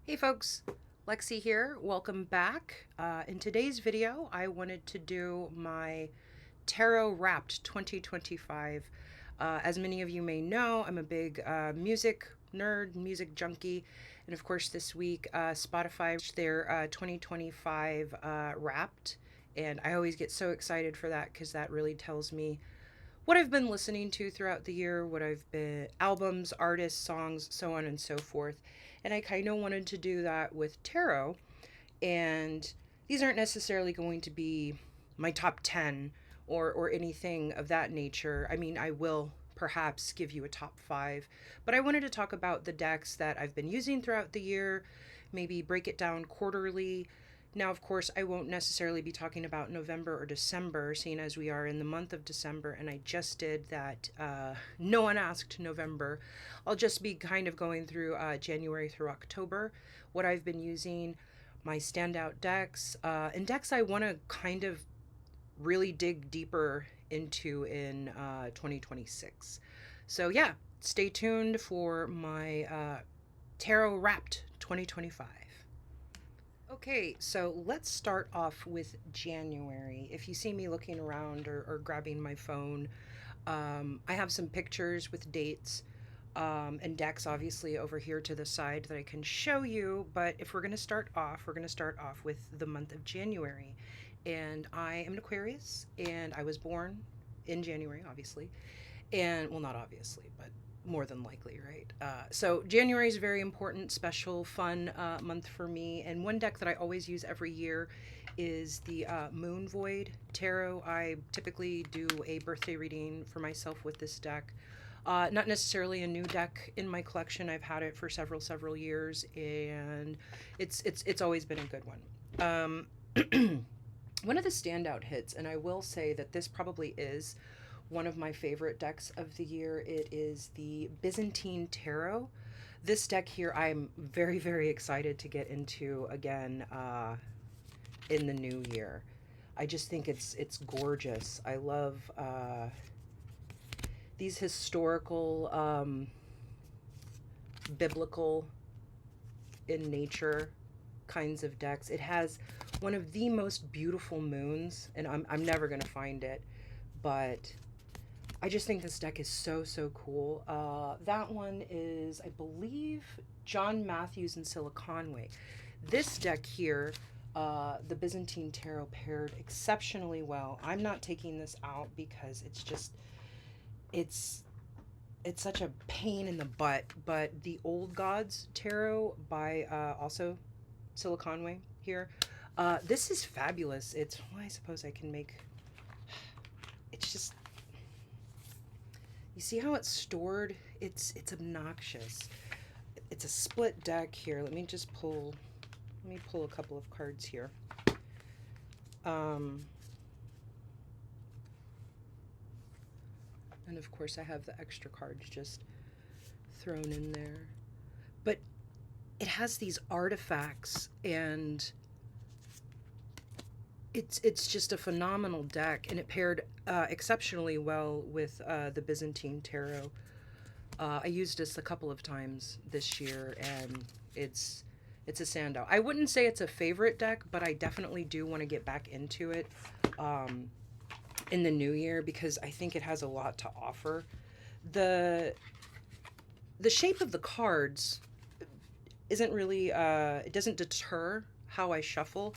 Hey folks, Lexi here. Welcome back. In today's video, I wanted to do my Tarot Wrapped 2025. As many of you may know, I'm a big music nerd, music junkie, and of course this week Spotify their 2025 Wrapped, and I always get so excited for that because that really tells me what I've been listening to throughout the year, what I've been albums, artists, songs, so on and so forth. And I kind of wanted to do that with tarot. And these aren't necessarily going to be my top 10 or anything of that nature. I mean, I will perhaps give you a top 5, but I wanted to talk about the decks that I've been using throughout the year, maybe break it down quarterly. Now, of course, I won't necessarily be talking about November or December, seeing as we are in the month of December, and I just did that. No one asked November. I'll just be kind of going through January through October, what I've been using, my standout decks, and decks I want to kind of really dig deeper into in 2026. So, yeah, stay tuned for my Tarot Wrapped 2025. Okay, so let's start off with January. If you see me looking around or grabbing my phone, I have some pictures with dates and decks obviously over here to the side that I can show you. But if we're going to start off, we're going to start off with the month of January. And I am an Aquarius, and I was born in January, obviously. And, well, not obviously, but more than likely, right? So January is a very important, special, fun month for me. And one deck that I always use every year is the Moon Void Tarot. I typically do a birthday reading for myself with this deck. Not necessarily a new deck in my collection. I've had it for several years, and it's always been a good one. One of the standout hits, and I will say that this probably is one of my favorite decks of the year. It is the Byzantine Tarot. This deck here, I'm very excited to get into again in the new year. I just think it's gorgeous. I love these historical, biblical in nature kinds of decks. It has one of the most beautiful moons, and I'm never going to find it, but I just think this deck is so cool. That one is, I believe, John Matthews and Scylla Conway. This deck here, the Byzantine Tarot, paired exceptionally well. I'm not taking this out because it's such a pain in the butt. But the Old Gods Tarot by also Scylla Conway here. This is fabulous. It's, well, I suppose I can make. It's just, you see how it's stored? It's obnoxious. It's a split deck here. Let me pull a couple of cards here. And of course I have the extra cards just thrown in there. But it has these artifacts, and it's just a phenomenal deck, and it paired exceptionally well with the Byzantine Tarot. I used this a couple of times this year, and it's a standout. I wouldn't say it's a favorite deck, but I definitely do want to get back into it in the new year because I think it has a lot to offer. The shape of the cards isn't really it doesn't deter how I shuffle.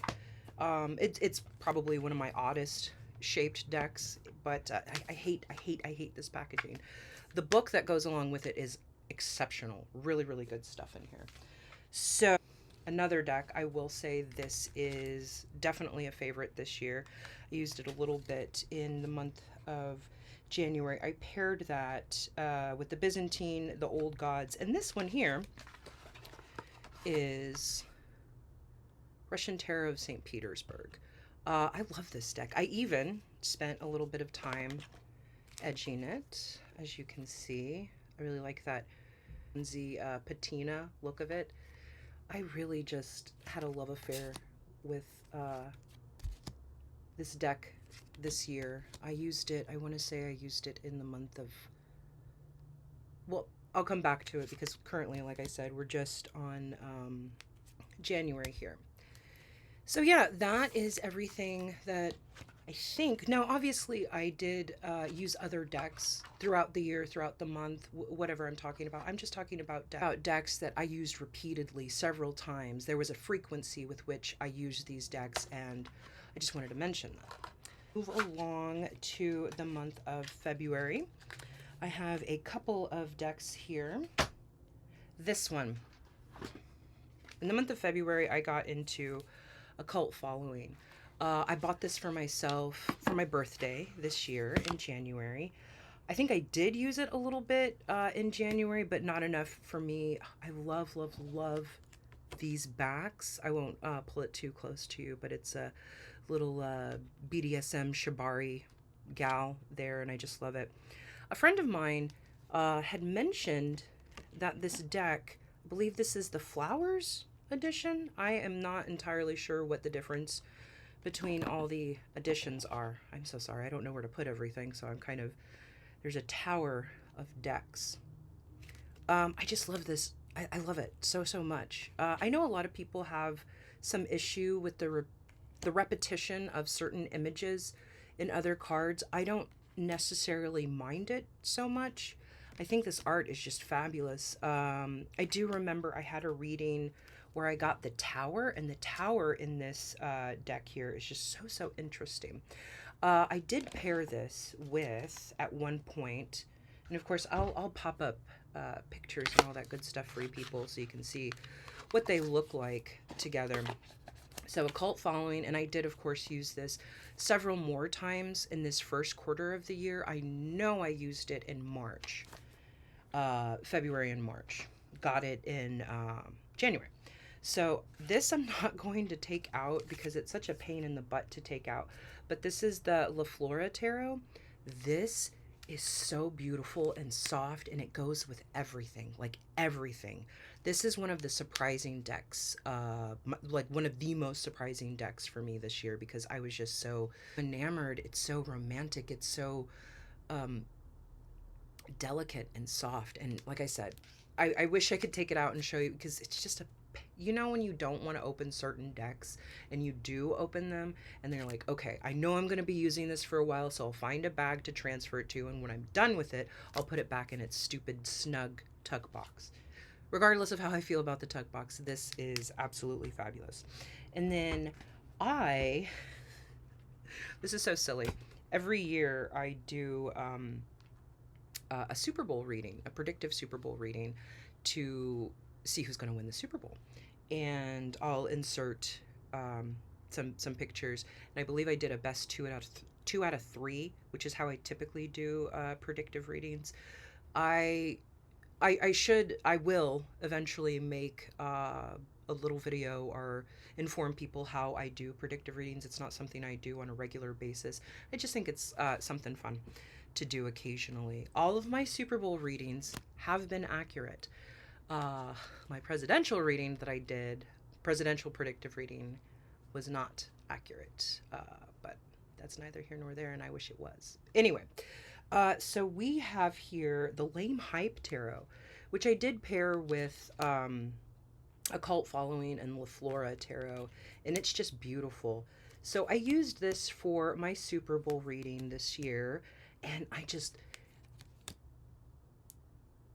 It's probably one of my oddest shaped decks, but I hate this packaging. The book that goes along with it is exceptional. Really good stuff in here. So another deck, I will say this is definitely a favorite this year. I used it a little bit in the month of January. I paired that with the Byzantine, the Old Gods, and this one here is Russian Tarot of St. Petersburg. I love this deck. I even spent a little bit of time edging it, as you can see. I really like that patina look of it. I really just had a love affair with this deck this year. I used it, I want to say I used it in the month of, well, I'll come back to it because currently, like I said, we're just on January here. So yeah, that is everything that I think. Now, obviously, I did use other decks throughout the year, throughout the month, whatever I'm talking about. I'm just talking about decks that I used repeatedly several times. There was a frequency with which I used these decks, and I just wanted to mention that. Move along to the month of February. I have a couple of decks here. This one. In the month of February, I got into a cult following. I bought this for myself for my birthday this year in January. I think I did use it a little bit in January, but not enough for me. I love, love, love these backs. I won't pull it too close to you, but it's a little BDSM shibari gal there, and I just love it. A friend of mine had mentioned that this deck, I believe this is the Flowers edition. I am not entirely sure what the difference between all the editions are. I'm so sorry. I don't know where to put everything, so I'm kind of... There's a tower of decks. I just love this. I love it so, so much. I know a lot of people have some issue with the repetition of certain images in other cards. I don't necessarily mind it so much. I think this art is just fabulous. I do remember I had a reading where I got the tower, and the tower in this deck here is just so, so interesting. I did pair this with, at one point, and of course I'll pop up pictures and all that good stuff for you people so you can see what they look like together. So a cult following, and I did of course use this several more times in this first quarter of the year. I know I used it in March, February and March. Got it in January. So this I'm not going to take out because it's such a pain in the butt to take out. But this is the La Flora Tarot. This is so beautiful and soft, and it goes with everything, like everything. This is one of the surprising decks, like one of the most surprising decks for me this year, because I was just so enamored. It's so romantic. It's so delicate and soft. And like I said, I wish I could take it out and show you, because it's just a... You know when you don't want to open certain decks and you do open them and they're like, okay, I know I'm going to be using this for a while, so I'll find a bag to transfer it to, and when I'm done with it, I'll put it back in its stupid snug tuck box. Regardless of how I feel about the tuck box, this is absolutely fabulous. And then this is so silly. Every year I do a Super Bowl reading, a predictive Super Bowl reading, to see who's going to win the Super Bowl. And I'll insert some pictures. And I believe I did a best two out of three, which is how I typically do predictive readings. I will eventually make a little video or inform people how I do predictive readings. It's not something I do on a regular basis. I just think it's something fun to do occasionally. All of my Super Bowl readings have been accurate. My presidential reading that I did, presidential predictive reading, was not accurate, but that's neither here nor there, and I wish it was. Anyway, so we have here the Lame Hype Tarot, which I did pair with a cult following and La Flora Tarot, and it's just beautiful. So I used this for my Super Bowl reading this year, and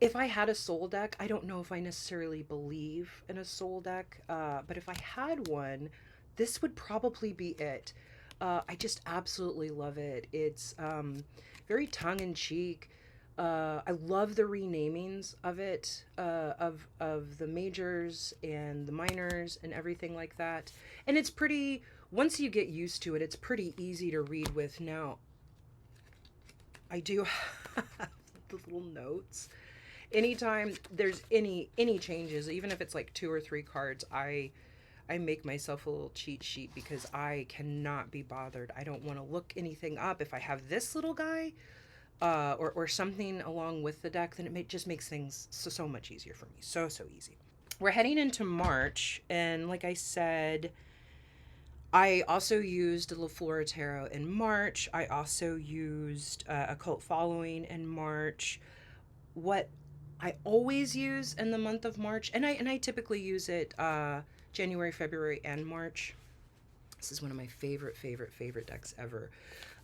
if I had a soul deck, I don't know if I necessarily believe in a soul deck, but if I had one, this would probably be it. I just absolutely love it. It's very tongue-in-cheek. I love the renamings of it, of the majors and the minors and everything like that. And it's pretty, once you get used to it, it's pretty easy to read with. Now, I do have the little notes. Anytime there's any changes, even if it's like 2 or 3 cards, I make myself a little cheat sheet because I cannot be bothered. I don't want to look anything up. If I have this little guy or something along with the deck, then it just makes things so much easier for me. So easy. We're heading into March, and like I said, I also used La Flora Tarot in March. I also used a cult following in March. What I always use in the month of March, and I typically use it January, February, and March. This is one of my favorite decks ever.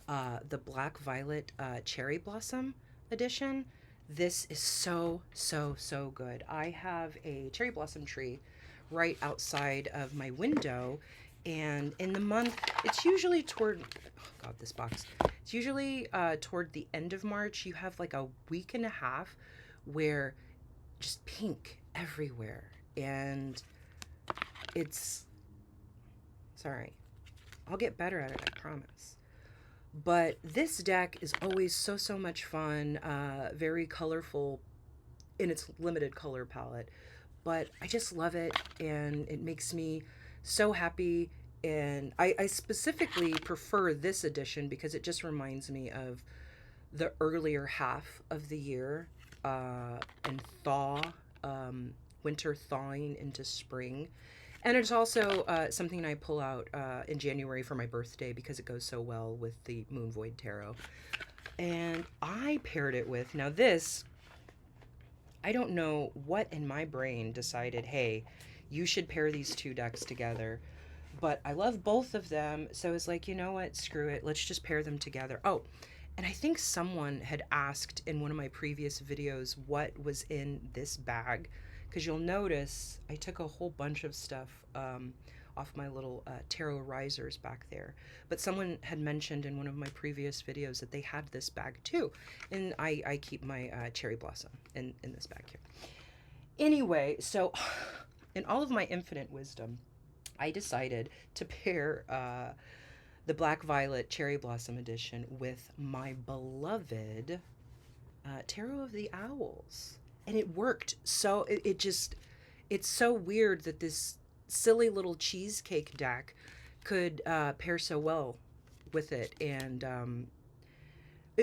The Black Violet Cherry Blossom edition. This is so good. I have a cherry blossom tree right outside of my window, and in the month, it's usually toward, oh God, this box. It's usually toward the end of March. You have like a week and a half where just pink everywhere, and it's, sorry, I'll get better at it, I promise. But this deck is always so much fun, very colorful in its limited color palette. But I just love it, and it makes me so happy. And I specifically prefer this edition because it just reminds me of the earlier half of the year, and thaw, winter thawing into spring. And it's also something I pull out in January for my birthday because it goes so well with the Moon Void Tarot. And I paired it with, now this, I don't know what in my brain decided, hey, you should pair these two decks together. But I love both of them, so it's like, you know what, screw it, let's just pair them together. Oh, and I think someone had asked in one of my previous videos what was in this bag, because you'll notice I took a whole bunch of stuff off my little tarot risers back there. But someone had mentioned in one of my previous videos that they had this bag too, and I keep my cherry blossom in this bag here. Anyway, so in all of my infinite wisdom, I decided to pair the Black Violet Cherry Blossom edition with my beloved Tarot of the Owls. And it worked. So it just, it's so weird that this silly little cheesecake deck could pair so well with it. And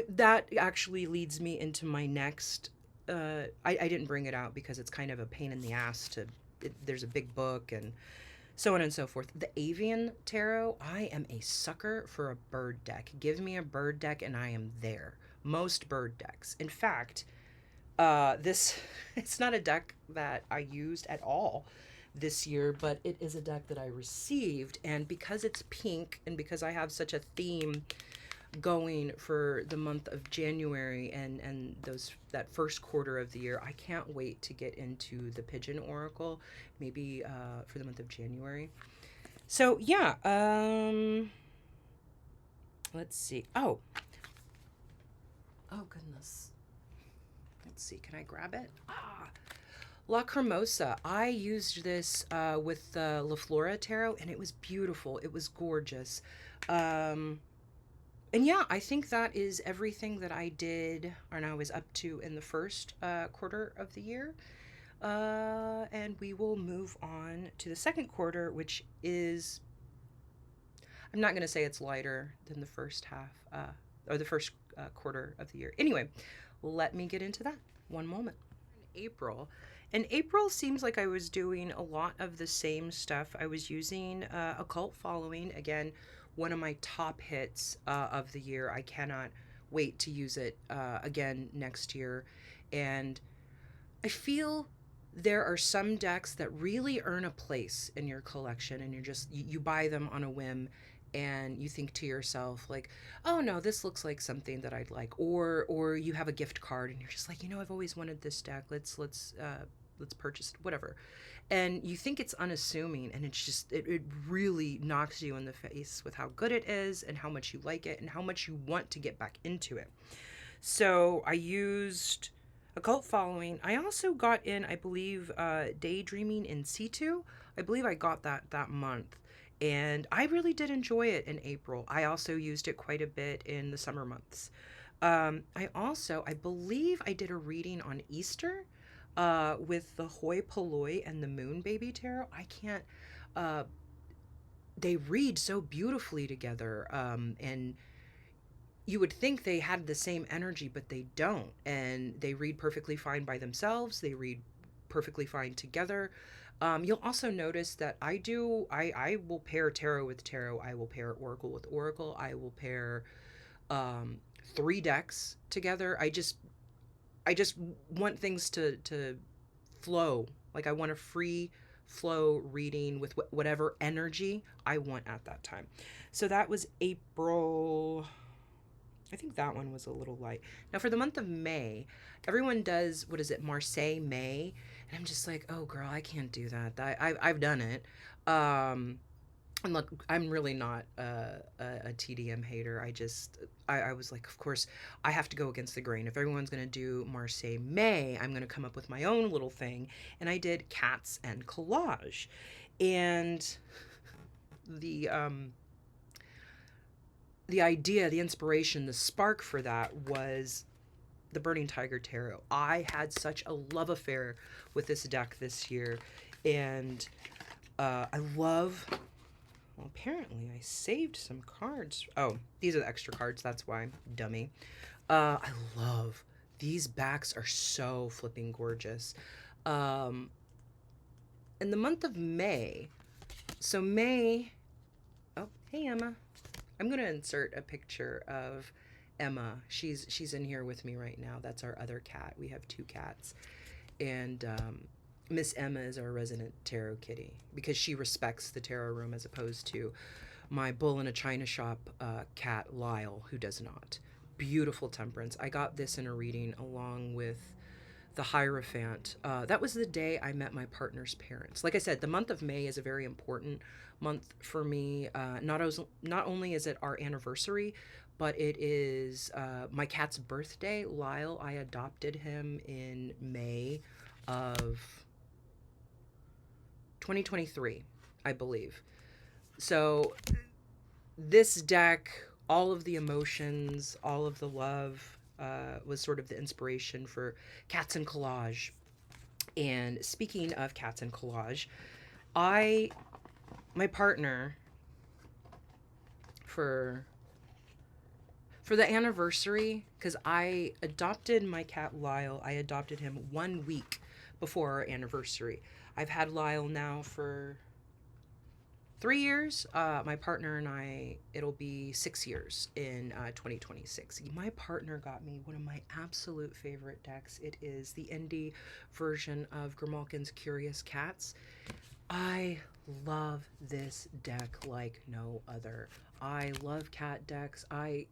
that actually leads me into my next, I didn't bring it out because it's kind of a pain in the ass to, there's a big book and so on and so forth. The Avian Tarot, I am a sucker for a bird deck. Give me a bird deck and I am there. Most bird decks. In fact, this, it's not a deck that I used at all this year, but it is a deck that I received. And because it's pink and because I have such a theme going for the month of January and that first quarter of the year, I can't wait to get into the Pigeon Oracle, maybe for the month of January. So yeah, let's see. Oh goodness, let's see, can I grab it? La Cremosa. I used this with the La Flora Tarot, and it was beautiful. It was gorgeous. And yeah, I think that is everything that I did, or I was up to in the first quarter of the year. And we will move on to the second quarter, which is, I'm not going to say it's lighter than the first half, or the first quarter of the year. Anyway, let me get into that. One moment. April. And April seems like I was doing a lot of the same stuff. I was using Occult Following, again, one of my top hits of the year. I cannot wait to use it again next year. And I feel there are some decks that really earn a place in your collection, and you buy them on a whim, and you think to yourself like, oh no, this looks like something that I'd like, or you have a gift card and you're just like, you know, I've always wanted this deck, let's purchase it, whatever. And you think it's unassuming, and it's just, it really knocks you in the face with how good it is and how much you like it and how much you want to get back into it. So I used Occult Following. I also got in, I believe, Daydreaming in Situ. I believe I got that month. And I really did enjoy it in April. I also used it quite a bit in the summer months. I believe I did a reading on Easter with the Hoi Polloi and the Moon Baby Tarot. I can't, they read so beautifully together. And you would think they had the same energy, but they don't. And they read perfectly fine by themselves. They read perfectly fine together. You'll also notice that I will pair tarot with tarot. I will pair oracle with oracle. I will pair 3 decks together. I just want things to flow. Like, I want a free flow reading with whatever energy I want at that time. So that was April. I think that one was a little light. Now for the month of May, everyone does, what is it, Marseille May, and I'm just like, oh girl, I can't do that. I've done it. And look, I'm really not a TDM hater. I was like, of course, I have to go against the grain. If everyone's going to do Marseille May, I'm going to come up with my own little thing. And I did cats and collage. And the idea, the inspiration, the spark for that was the Burning Tiger Tarot. I had such a love affair with this deck this year. And I love... Well, apparently I saved some cards. Oh, these are the extra cards. That's why. Dummy. I love... These backs are so flipping gorgeous. In the month of May... So May... Oh, hey, Emma. I'm going to insert a picture of Emma. She's in here with me right now. That's our other cat. We have 2 cats. And... Miss Emma is our resident tarot kitty because she respects the tarot room as opposed to my bull in a china shop cat Lyle, who does not. Beautiful temperance. I got this in a reading along with the Hierophant. That was the day I met my partner's parents. Like I said, the month of May is a very important month for me. Not only is it our anniversary, but it is my cat's birthday. Lyle, I adopted him in May of 2023, I believe. So this deck, all of the emotions, all of the love, was sort of the inspiration for Cats and Collage. And speaking of Cats and Collage, my partner, for the anniversary, because I adopted my cat Lyle, I adopted him 1 week before our anniversary. I've had Lyle now for 3 years. My partner and I, it'll be 6 years in 2026. My partner got me one of my absolute favorite decks. It is the indie version of Grimalkin's Curious Cats. I love this deck like no other. I love cat decks. I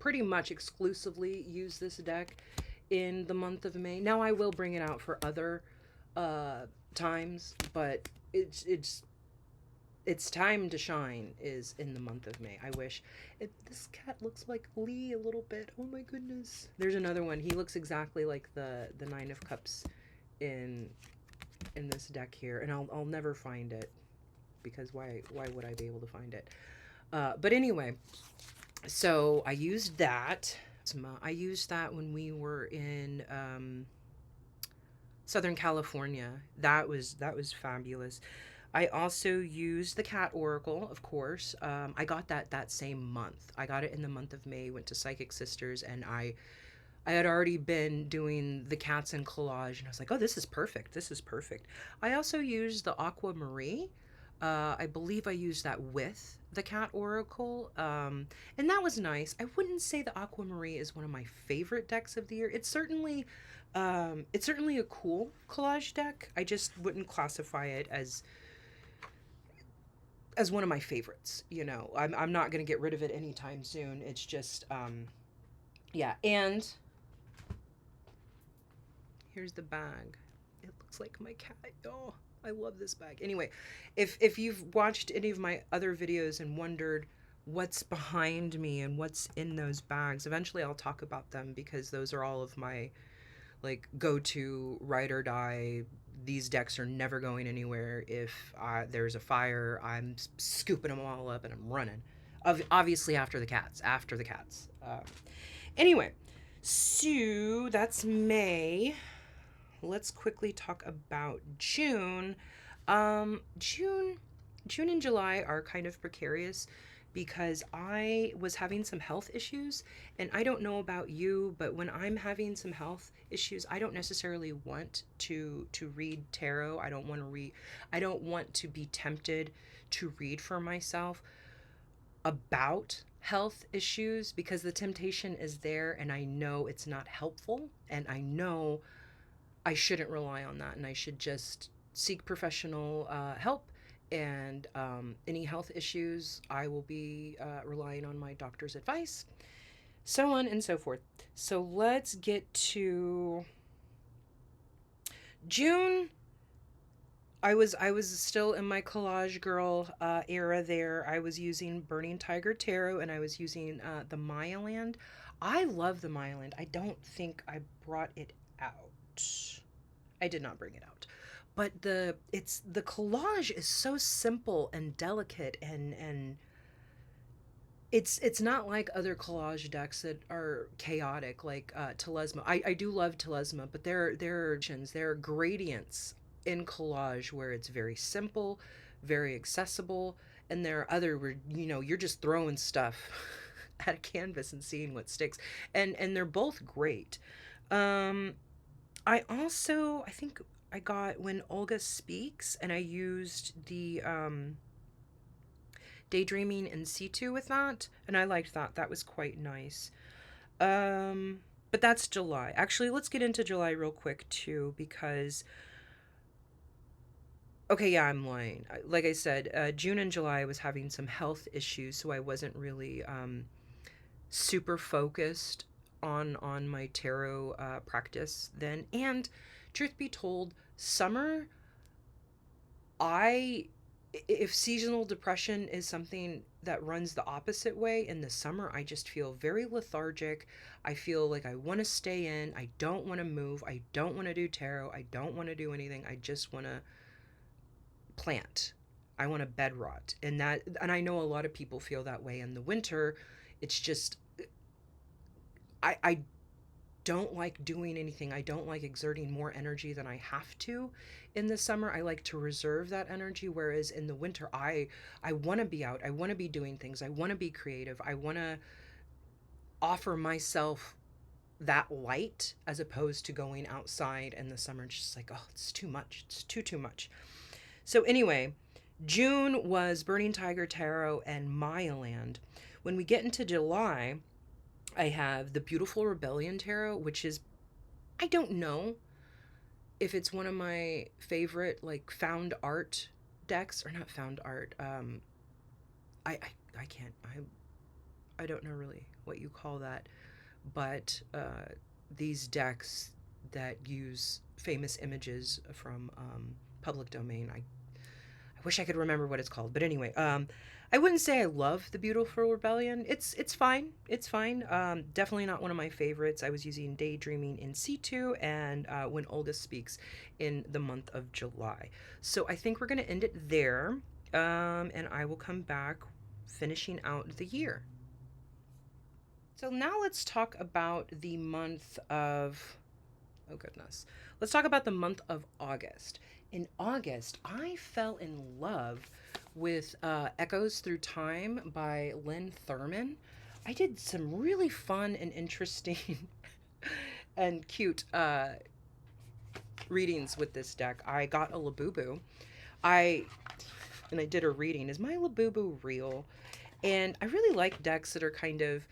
pretty much exclusively use this deck in the month of May. Now I will bring it out for other times, but its time to shine is in the month of May. I wish this cat looks like Lee a little bit. Oh my goodness. There's another one. He looks exactly like the 9 of Cups in this deck here, and I'll never find it because why would I be able to find it? But anyway, so I used that. I used that when we were in Southern California. That was fabulous. I also used the Cat Oracle, of course. I got that same month. I got it in the month of May, went to Psychic Sisters, and I had already been doing the cats and collage, and I was like, oh, this is perfect. This is perfect. I also used the Aquamarine. I believe I used that with the Cat Oracle, and that was nice. I wouldn't say the Aquamarine is one of my favorite decks of the year. It's certainly a cool collage deck. I just wouldn't classify it as one of my favorites. You know, I'm not gonna get rid of it anytime soon. It's just yeah. And here's the bag. It looks like my cat. Oh, I love this bag. Anyway, if you've watched any of my other videos and wondered what's behind me and what's in those bags, eventually I'll talk about them because those are all of my like go-to ride or die. These decks are never going anywhere. If there's a fire, I'm scooping them all up and I'm running. Obviously after the cats. Anyway, so that's May. Let's quickly talk about June. June and July are kind of precarious because I was having some health issues, and I don't know about you, but when I'm having some health issues, I don't necessarily want to read tarot. I don't want to be tempted to read for myself about health issues because the temptation is there, and I know it's not helpful, and I know I shouldn't rely on that, and I should just seek professional help. And any health issues, I will be relying on my doctor's advice, so on and so forth. So let's get to June. I was still in my collage girl era there. I was using Burning Tiger Tarot, and I was using the Maya Land. I love the Maya Land. I don't think I brought it out. I did not bring it out. But the collage is so simple and delicate, and it's not like other collage decks that are chaotic like Telesma. I do love Telesma, but there are gradients in collage where it's very simple, very accessible, and there are other where you're just throwing stuff at a canvas and seeing what sticks, and they're both great. Um, I think I got When Olga Speaks, and I used the Daydreaming in situ with that, and I liked that. That was quite nice. But that's July. Actually, let's get into July real quick too, because okay, yeah, I'm lying. Like I said, June and July I was having some health issues, so I wasn't really super focused on my tarot practice then. And truth be told, summer, I if seasonal depression is something that runs the opposite way, in the summer I just feel very lethargic. I feel like I want to stay in. I don't want to move. I don't want to do tarot. I don't want to do anything. I just want to plant. I want to bed rot. And I know a lot of people feel that way in the winter. It's just I don't like doing anything. I don't like exerting more energy than I have to in the summer. I like to reserve that energy, whereas in the winter I want to be out. I want to be doing things. I want to be creative. I want to offer myself that light, as opposed to going outside in the summer. It's just like, oh, it's too much. It's too much. So anyway, June was Burning Tiger Tarot and Maya Land. When we get into July, I have the Beautiful Rebellion Tarot, which is, I don't know if it's one of my favorite like found art decks, or not found art. I can't, I don't know really what you call that, but these decks that use famous images from public domain. I wish I could remember what it's called, but anyway, I wouldn't say I love the Beautiful Rebellion. It's fine. It's fine. Definitely not one of my favorites. I was using Daydreaming in situ and When Olga Speaks in the month of July. So I think we're gonna end it there, and I will come back finishing out the year. So now let's talk about the month of, oh goodness. Let's talk about the month of August. In August, I fell in love with Echoes Through Time by Lynn Thurman. I did some really fun and interesting and cute readings with this deck. I got a Labubu. And I did a reading. Is my Labubu real? And I really like decks that are kind of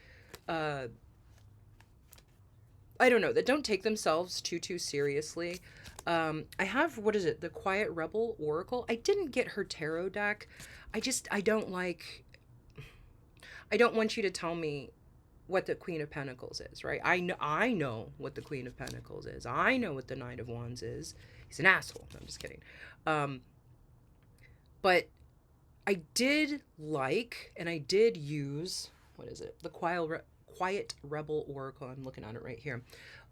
I don't know, that don't take themselves too seriously. I have, what is it, the Quiet Rebel Oracle. I didn't get her tarot deck. I don't like, I don't want you to tell me what the Queen of Pentacles is, right? I know what the Queen of Pentacles is. I know what the Knight of Wands is. He's an asshole. No, I'm just kidding. But I did like, and I did use, what is it? The Quiet Rebel Oracle. I'm looking at it right here.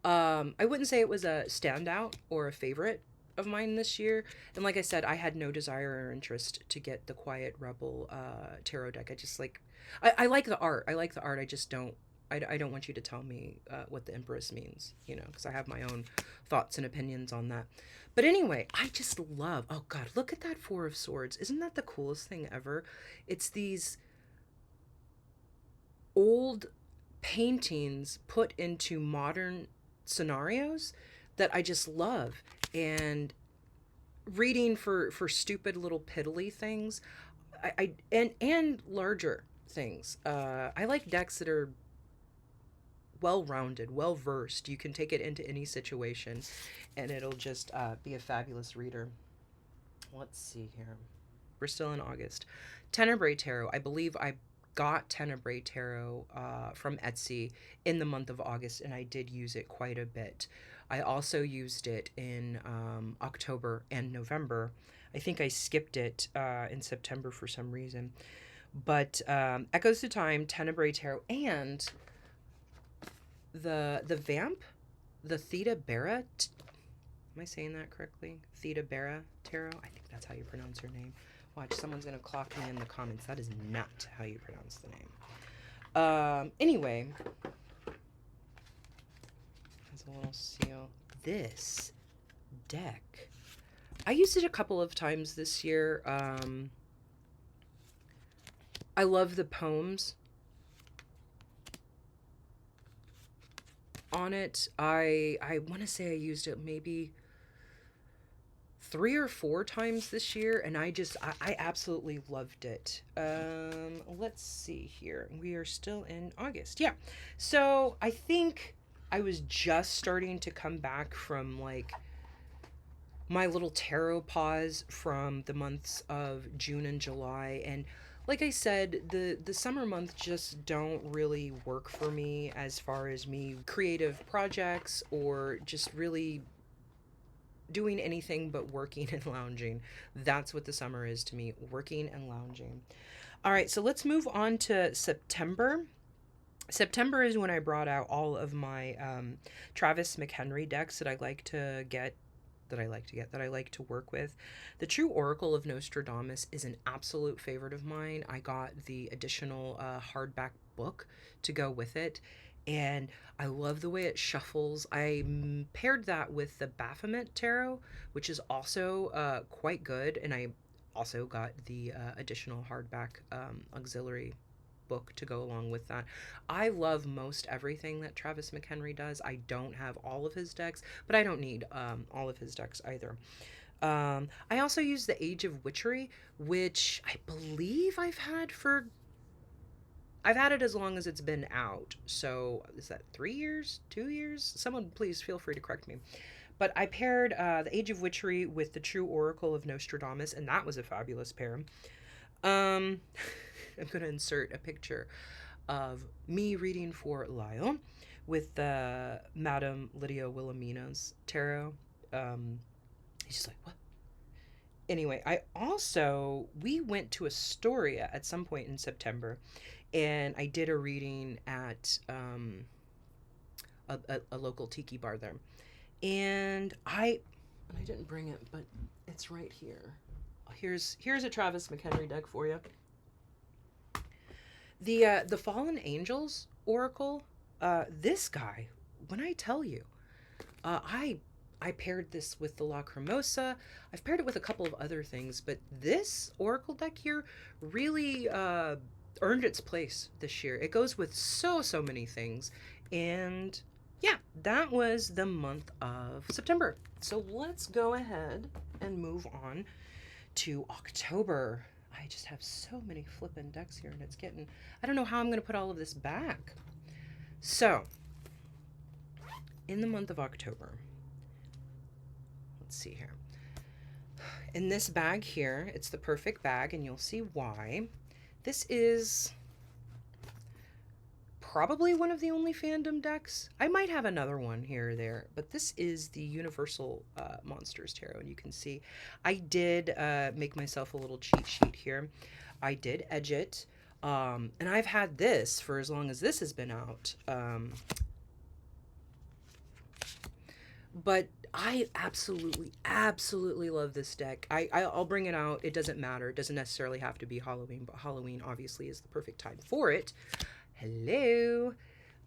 I wouldn't say it was a standout or a favorite of mine this year. And like I said, I had no desire or interest to get the Quiet Rebel tarot deck. I just like, I like the art. I like the art. I just don't, I don't want you to tell me what the Empress means, you know, because I have my own thoughts and opinions on that. But anyway, I just love, oh God, look at that Four of Swords. Isn't that the coolest thing ever? It's these old paintings put into modern scenarios that I just love. And reading for stupid little piddly things, and larger things. I like decks that are well-rounded, well-versed. You can take it into any situation and it'll just be a fabulous reader. let's see here. We're still in August. Tenebrae Tarot. I believe I got Tenebrae Tarot from Etsy in the month of August, and I did use it quite a bit. I also used it in October and November. I think I skipped it in September for some reason. But Echoes to Time, Tenebrae Tarot, and the Vamp, the Theta Bara. Am I saying that correctly? Theta Bara Tarot? I think that's how you pronounce her name. Watch, someone's going to clock me in the comments. That is not how you pronounce the name. Anyway. Has a little seal. This deck. I used it a couple of times this year. I love the poems on it. I want to say I used it maybe 3 or 4 times this year, and I absolutely loved it. Let's see here. We are still in August. Yeah. So I think I was just starting to come back from like my little tarot pause from the months of June and July, and like I said, the summer months just don't really work for me as far as me creative projects or just really doing anything but working and lounging. That's what the summer is to me, working and lounging. All right, so let's move on to September. September is when I brought out all of my Travis McHenry decks that I like to work with. The True Oracle of Nostradamus is an absolute favorite of mine. I got the additional hardback book to go with it, and I love the way it shuffles. I paired that with the Baphomet Tarot, which is also quite good, and I also got the additional hardback auxiliary book to go along with that. I love most everything that Travis McHenry does. I don't have all of his decks, but I don't need all of his decks either. I also use the Age of Witchery, which I believe I've had it as long as it's been out. So is that 3 years, 2 years? Someone please feel free to correct me. But I paired the Age of Witchery with the True Oracle of Nostradamus, and that was a fabulous pair. I'm going to insert a picture of me reading for Lyle with Madame Lydia Wilhelmina's tarot. He's just like, what? Anyway, we went to Astoria at some point in September, and I did a reading at a local tiki bar there. And I didn't bring it, but it's right here. Here's a Travis McHenry deck for you. The Fallen Angels Oracle, this guy, when I tell you, I paired this with the Lacrimosa. I've paired it with a couple of other things, but this Oracle deck here really earned its place this year. It goes with so many things, and yeah, that was the month of September. So let's go ahead and move on to October. I just have so many flippin' decks here, and I don't know how I'm going to put all of this back. So, in the month of October, let's see here. In this bag here, it's the perfect bag, and you'll see why. This is probably one of the only fandom decks. I might have another one here or there, but this is the Universal Monsters Tarot, and you can see I did make myself a little cheat sheet here. I did edge it, and I've had this for as long as this has been out. But I absolutely love this deck. I'll bring it out. It doesn't matter. It doesn't necessarily have to be Halloween, but Halloween obviously is the perfect time for it. Hello.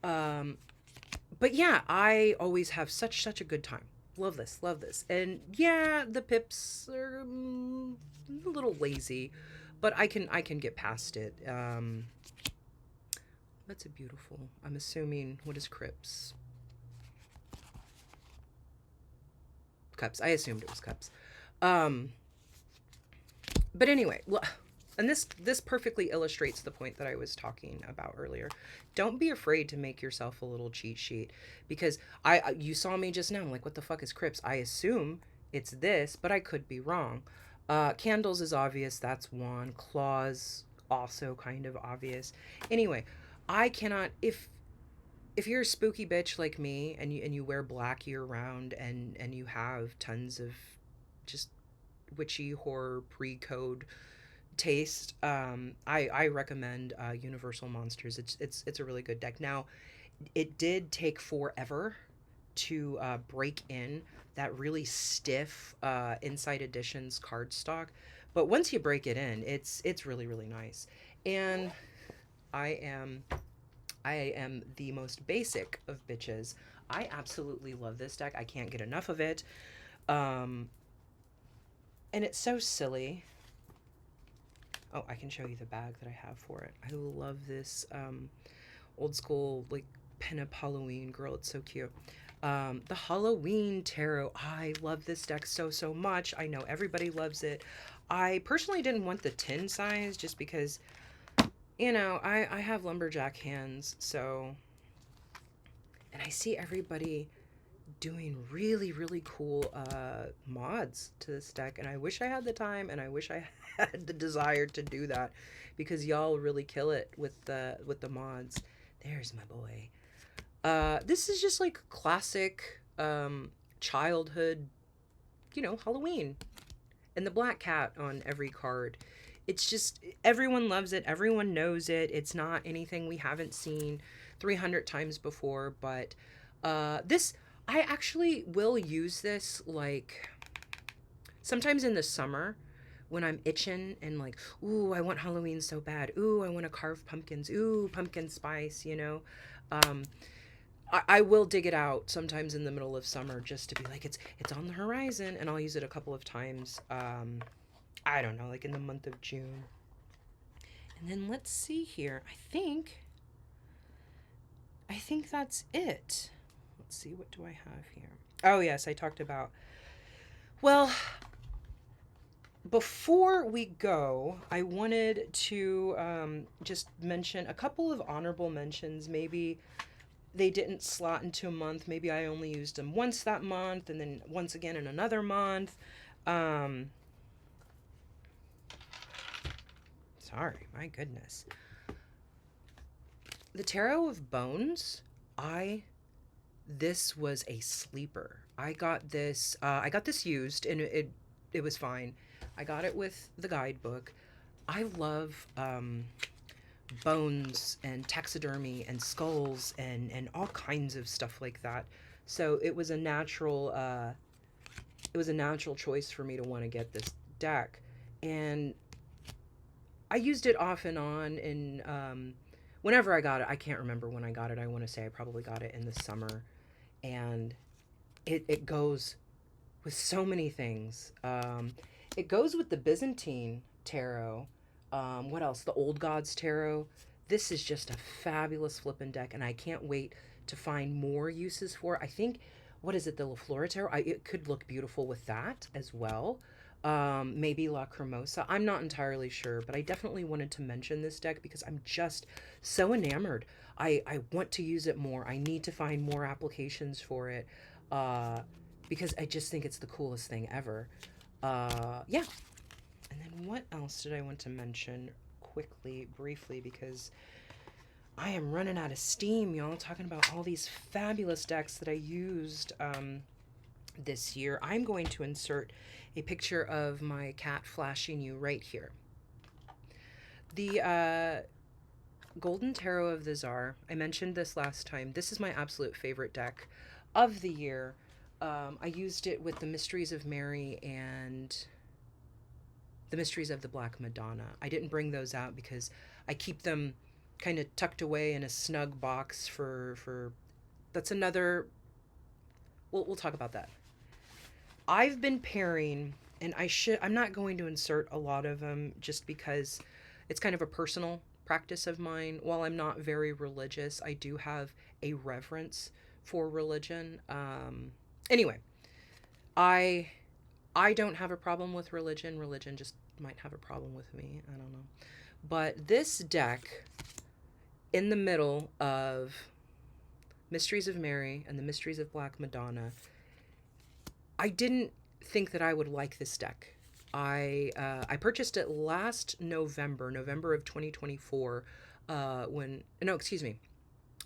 But yeah, I always have such a good time. Love this. And yeah, the pips are a little lazy, but I can get past it. That's a beautiful, I'm assuming, what is Crips? Cups. I assumed it was cups. But anyway, and this perfectly illustrates the point that I was talking about earlier. Don't be afraid to make yourself a little cheat sheet, because you saw me just now. I'm like, what the fuck is Crips? I assume it's this, but I could be wrong. Candles is obvious. That's one. Claws, also kind of obvious. Anyway, I cannot, if you're a spooky bitch like me and you wear black year round and you have tons of just witchy horror pre-code taste, I recommend Universal Monsters. It's a really good deck. Now, it did take forever to break in that really stiff Inside Editions cardstock, but once you break it in, it's really really nice. And I am I am the most basic of bitches. I absolutely love this deck. I can't get enough of it. Um, and it's so silly. Oh, I can show you the bag that I have for it. I love this old school, like, pinup Halloween girl. It's so cute. The Halloween Tarot. I love this deck so, so much. I know everybody loves it. I personally didn't want the tin size just because, you know, I have lumberjack hands, so. And I see everybody doing really really cool mods to this deck, and I wish I had the time and I wish I had the desire to do that, because y'all really kill it with the mods. There's my boy. This is just like classic childhood, you know, Halloween, and the black cat on every card. It's just, everyone loves it, everyone knows it. It's not anything we haven't seen 300 times before, but this, I actually will use this like sometimes in the summer when I'm itching and like, ooh, I want Halloween so bad. Ooh, I want to carve pumpkins. Ooh, pumpkin spice, you know. Um, I will dig it out sometimes in the middle of summer just to be like, it's on the horizon, and I'll use it a couple of times. I don't know, like in the month of June. And then let's see here. I think that's it. Let's see, what do I have here? Oh yes, I talked about. Well, before we go, I wanted to just mention a couple of honorable mentions. Maybe they didn't slot into a month. Maybe I only used them once that month and then once again in another month. Um, Sorry, my goodness. The Tarot of Bones, this was a sleeper. I got this used, and it was fine. I got it with the guidebook. I love bones and taxidermy and skulls and all kinds of stuff like that. So it was a natural choice for me to want to get this deck. And I used it off and on, and whenever I got it, I can't remember when I got it. I want to say I probably got it in the summer, and it goes with so many things. It goes with the Byzantine tarot. What else? The Old Gods tarot. This is just a fabulous flippin' deck, and I can't wait to find more uses for it. I think, what is it, the La Flora tarot? It could look beautiful with that as well. Maybe La Cremosa. I'm not entirely sure, but I definitely wanted to mention this deck because I'm just so enamored. I want to use it more. I need to find more applications for it because I just think it's the coolest thing ever. Yeah. And then what else did I want to mention quickly, briefly, because I am running out of steam, y'all, talking about all these fabulous decks that I used this year. I'm going to insert a picture of my cat flashing you right here. The Golden Tarot of the Tsar, I mentioned this last time. This is my absolute favorite deck of the year. I used it with the Mysteries of Mary and the Mysteries of the Black Madonna. I didn't bring those out because I keep them kind of tucked away in a snug box for that's another, we'll talk about that. I've been pairing, and I'm not going to insert a lot of them just because it's kind of a personal practice of mine. While I'm not very religious, I do have a reverence for religion. Anyway, I I don't have a problem with religion. Religion just might have a problem with me. I don't know. But this deck, in the middle of Mysteries of Mary and the Mysteries of Black Madonna, I didn't think that I would like this deck I purchased it last November of 2024. When no, excuse me,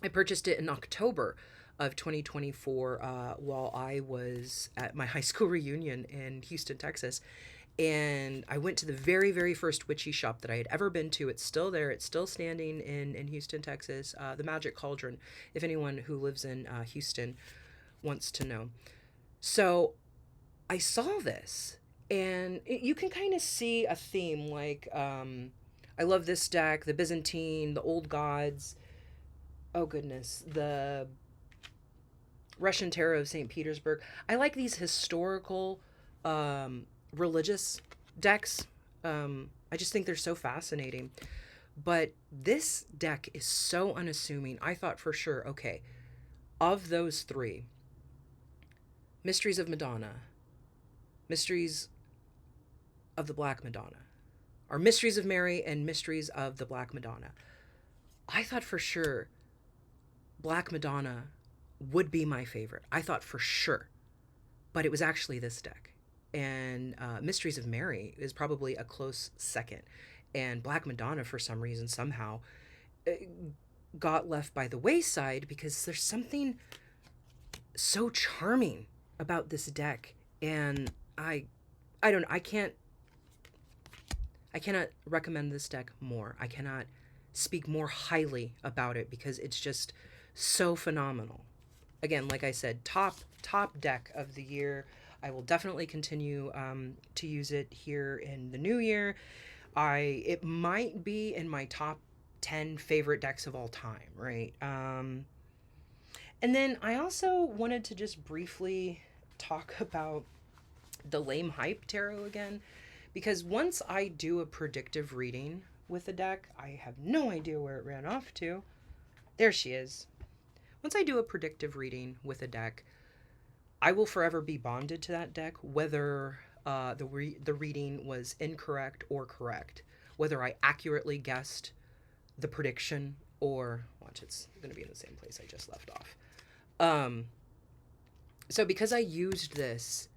I purchased it in October of 2024 while I was at my high school reunion in Houston, Texas. And I went to the very, very first witchy shop that I had ever been to. It's still there. It's still standing in Houston, Texas. The Magic Cauldron, if anyone who lives in Houston wants to know. So I saw this, and you can kind of see a theme. Like, I love this deck, the Byzantine, the Old Gods. Oh, goodness. The Russian Tarot of St. Petersburg. I like these historical, religious decks. I just think they're so fascinating. But this deck is so unassuming. I thought for sure, okay, of those three, Mysteries of Madonna, Mysteries of the Black Madonna, or Mysteries of Mary and Mysteries of the Black Madonna, I thought for sure Black Madonna would be my favorite. I thought for sure. But it was actually this deck. And Mysteries of Mary is probably a close second. And Black Madonna, for some reason, somehow got left by the wayside because there's something so charming about this deck. And I don't know, I cannot recommend this deck more. I cannot speak more highly about it because it's just so phenomenal. Again, like I said, top deck of the year. I will definitely continue to use it here in the new year. It might be in my top 10 favorite decks of all time, right? And then I also wanted to just briefly talk about the Lame Hype Tarot again, because once I do a predictive reading with a deck, I have no idea where it ran off to. There she is. Once I do a predictive reading with a deck, I will forever be bonded to that deck, whether the reading was incorrect or correct, whether I accurately guessed the prediction or, watch, it's going to be in the same place I just left off. So because I used this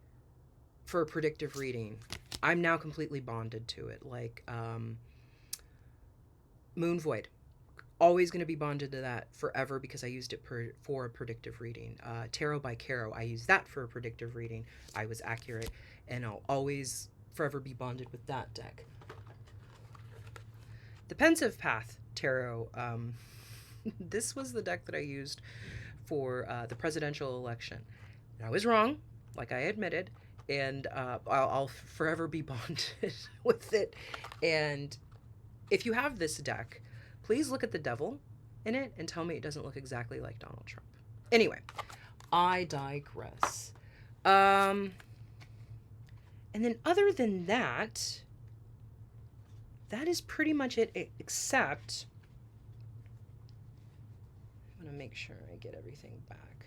for a predictive reading, I'm now completely bonded to it. Like Moon Void. Always going to be bonded to that forever because I used it for a predictive reading. Tarot by Caro, I used that for a predictive reading. I was accurate, and I'll always forever be bonded with that deck. The Pensive Path Tarot, this was the deck that I used for the presidential election. And I was wrong, like I admitted, and I'll forever be bonded with it. And if you have this deck, please look at the devil in it and tell me it doesn't look exactly like Donald Trump. Anyway, I digress. And then other than that, that is pretty much it, except I'm going to make sure I get everything back.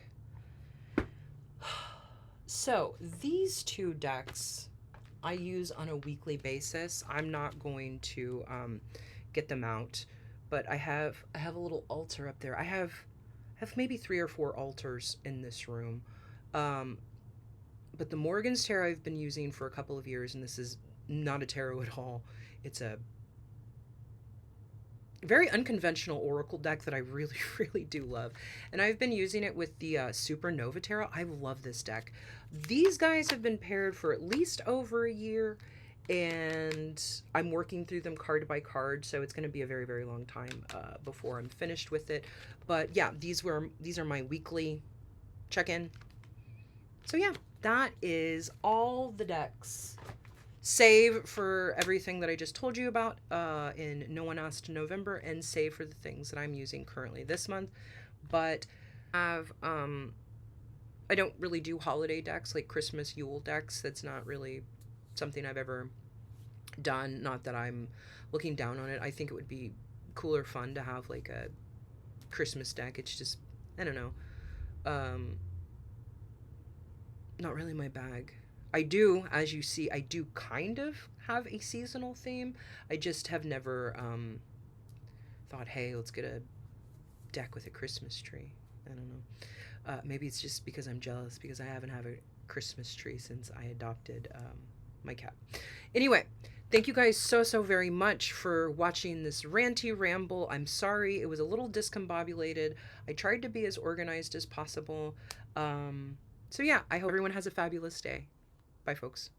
So these two decks I use on a weekly basis. I'm not going to get them out, but I have a little altar up there. I have maybe 3 or 4 altars in this room. But the Morgan's Tarot I've been using for a couple of years, and this is not a tarot at all. It's a very unconventional oracle deck that I really, really do love. And I've been using it with the Supernova Tarot. I love this deck. These guys have been paired for at least over a year, and I'm working through them card by card, so it's going to be a very, very long time before I'm finished with it. But yeah, these are my weekly check-in. So yeah, that is all the decks, save for everything that I just told you about in No One Asked November, and save for the things that I'm using currently this month. But I don't really do holiday decks like Christmas Yule decks. That's not really something I've ever done. Not that I'm looking down on it. I think it would be cool or fun to have like a Christmas deck. It's just, I don't know, not really my bag. I do, as you see, I do kind of have a seasonal theme. I just have never thought, hey, let's get a deck with a Christmas tree. I don't know. Maybe it's just because I'm jealous because I haven't had a Christmas tree since I adopted my cat. Anyway, thank you guys so very much for watching this ranty ramble. I'm sorry, it was a little discombobulated. I tried to be as organized as possible. So yeah, I hope everyone has a fabulous day. Bye, folks.